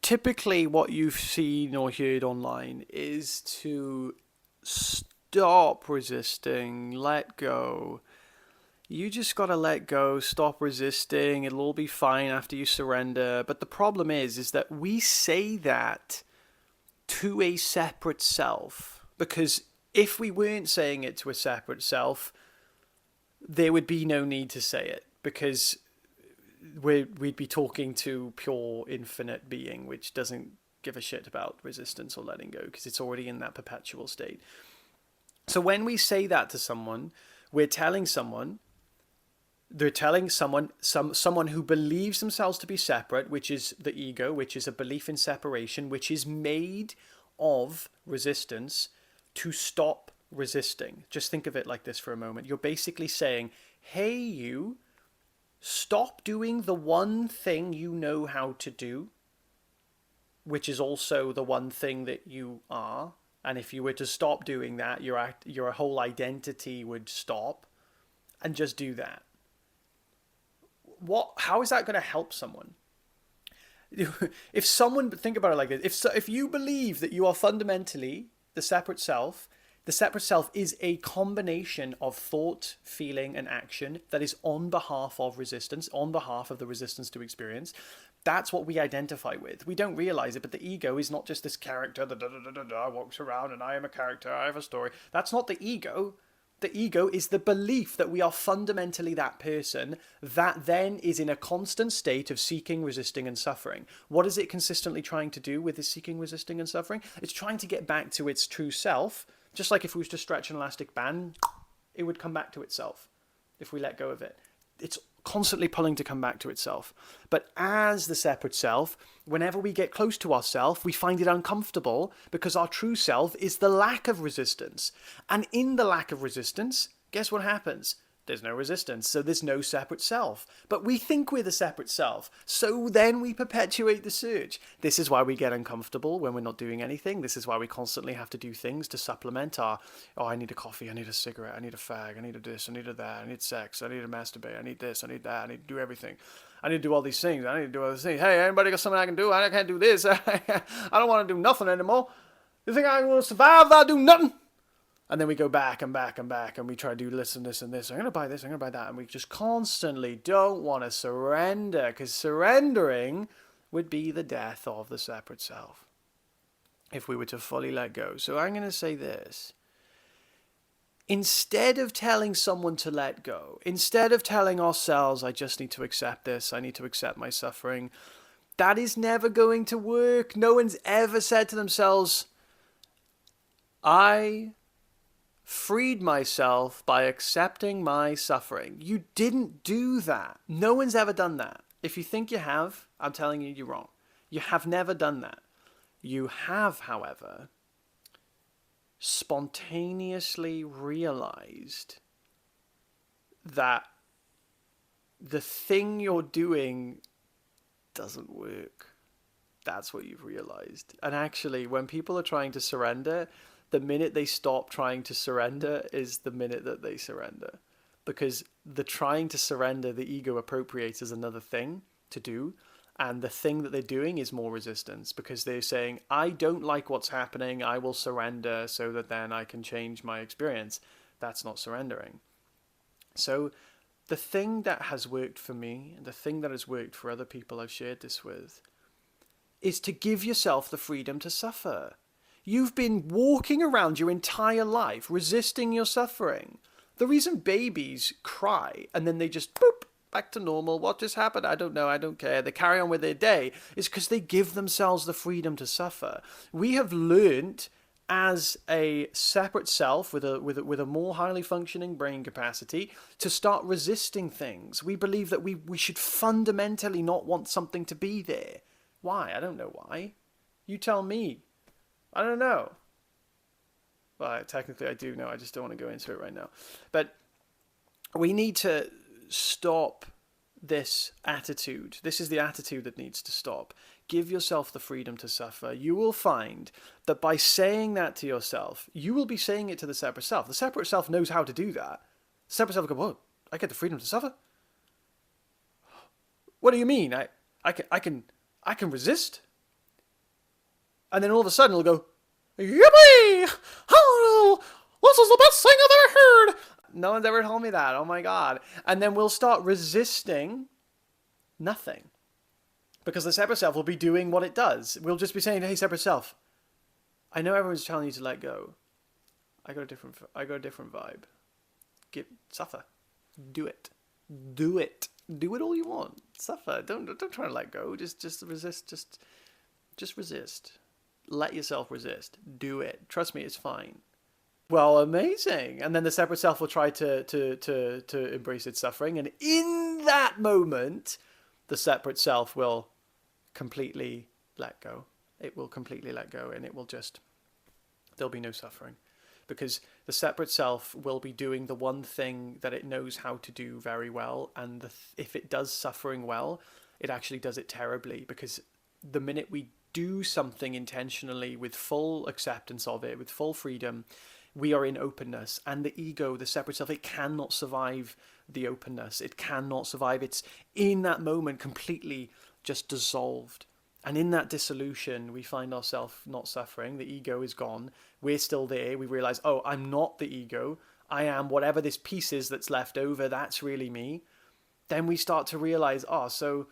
typically what you've seen or heard online is to stop resisting, let go. You just gotta let go, stop resisting, it'll all be fine after you surrender. But the problem is that we say that to a separate self. Because if we weren't saying it to a separate self, there would be no need to say it. Because we'd be talking to pure infinite being, which doesn't give a shit about resistance or letting go, because it's already in that perpetual state. So when we say that to someone, we're telling someone, they're telling someone who believes themselves to be separate, which is the ego, which is a belief in separation, which is made of resistance, to stop resisting. Just think of it like this for a moment. You're basically saying, hey, you, stop doing the one thing you know how to do, which is also the one thing that you are. And if you were to stop doing that, your whole identity would stop, and just do that. How is that going to help someone? If someone, think about it like this, if you believe that you are fundamentally the separate self is a combination of thought, feeling, and action that is on behalf of resistance, on behalf of the resistance to experience. That's what we identify with. We don't realize it, but the ego is not just this character that walks around and I am a character, I have a story. That's not the ego. The ego is the belief that we are fundamentally that person that then is in a constant state of seeking, resisting, and suffering. What is it consistently trying to do with this seeking, resisting, and suffering? It's trying to get back to its true self. Just like if we was to stretch an elastic band, it would come back to itself if we let go of it. It's constantly pulling to come back to itself. But as the separate self, whenever we get close to ourself, we find it uncomfortable because our true self is the lack of resistance. And in the lack of resistance, guess what happens? There's no resistance, so there's no separate self. But we think we're the separate self, so then we perpetuate the search. This is why we get uncomfortable when we're not doing anything. This is why we constantly have to do things to supplement our, I need a coffee, I need a cigarette, I need a fag, I need a this, I need a that, I need sex, I need to masturbate, I need this, I need that, I need to do everything. I need to do all these things, I need to do all these things. Hey, anybody got something I can do? I can't do this. I don't want to do nothing anymore. You think I will survive without doing nothing? And then we go back and back and back, and we try to do this and this and this. I'm going to buy this, I'm going to buy that. And we just constantly don't want to surrender, because surrendering would be the death of the separate self if we were to fully let go. So I'm going to say this. Instead of telling someone to let go, instead of telling ourselves, I just need to accept this, I need to accept my suffering, that is never going to work. No one's ever said to themselves, I freed myself by accepting my suffering. You didn't do that. No one's ever done that. If you think you have, I'm telling you, you're wrong. You have never done that. You have, however, spontaneously realized that the thing you're doing doesn't work. That's what you've realized. And actually, when people are trying to surrender, the minute they stop trying to surrender is the minute that they surrender. Because the trying to surrender, the ego appropriates as another thing to do. And the thing that they're doing is more resistance, because they're saying, I don't like what's happening, I will surrender so that then I can change my experience. That's not surrendering. So the thing that has worked for me, and the thing that has worked for other people I've shared this with, is to give yourself the freedom to suffer. You've been walking around your entire life resisting your suffering. The reason babies cry and then they just boop, back to normal, what just happened? I don't know, I don't care, they carry on with their day, is because they give themselves the freedom to suffer. We have learned as a separate self with a more highly functioning brain capacity to start resisting things. We believe that we should fundamentally not want something to be there. Why? I don't know why. You tell me. I don't know. Well, technically I do know, I just don't want to go into it right now. But we need to stop this attitude. This is the attitude that needs to stop. Give yourself the freedom to suffer. You will find that by saying that to yourself, you will be saying it to the separate self. The separate self knows how to do that. The separate self will go, whoa, I get the freedom to suffer? What do you mean? I can resist? And then all of a sudden it'll go, yippee! Oh, this is the best thing I've ever heard! No one's ever told me that. Oh my God. And then we'll start resisting nothing. Because the separate self will be doing what it does. We'll just be saying, hey, separate self, I know everyone's telling you to let go. I got a different vibe. Suffer. Do it. Do it. Do it all you want. Suffer. Don't try to let go. Just resist. Just resist. Let yourself resist. Do it. Trust me, it's fine. Well, amazing. And then the separate self will try to embrace its suffering. And in that moment, the separate self will completely let go. It will completely let go, and there'll be no suffering. Because the separate self will be doing the one thing that it knows how to do very well. And if it does suffering well, it actually does it terribly. Because the minute we do something intentionally with full acceptance of it, with full freedom, we are in openness. And the ego, the separate self, it cannot survive the openness. It cannot survive. It's in that moment completely just dissolved. And in that dissolution, we find ourselves not suffering. The ego is gone. We're still there. We realize, oh, I'm not the ego. I am whatever this piece is that's left over. That's really me. Then we start to realize, oh, so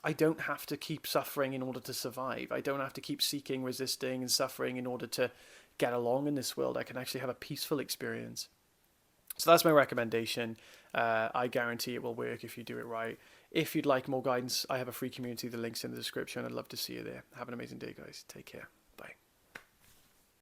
I don't have to keep suffering in order to survive. I don't have to keep seeking, resisting, and suffering in order to get along in this world. I can actually have a peaceful experience. So that's my recommendation. I guarantee it will work if you do it right. If you'd like more guidance, I have a free community. The link's in the description. I'd love to see you there. Have an amazing day, guys. Take care.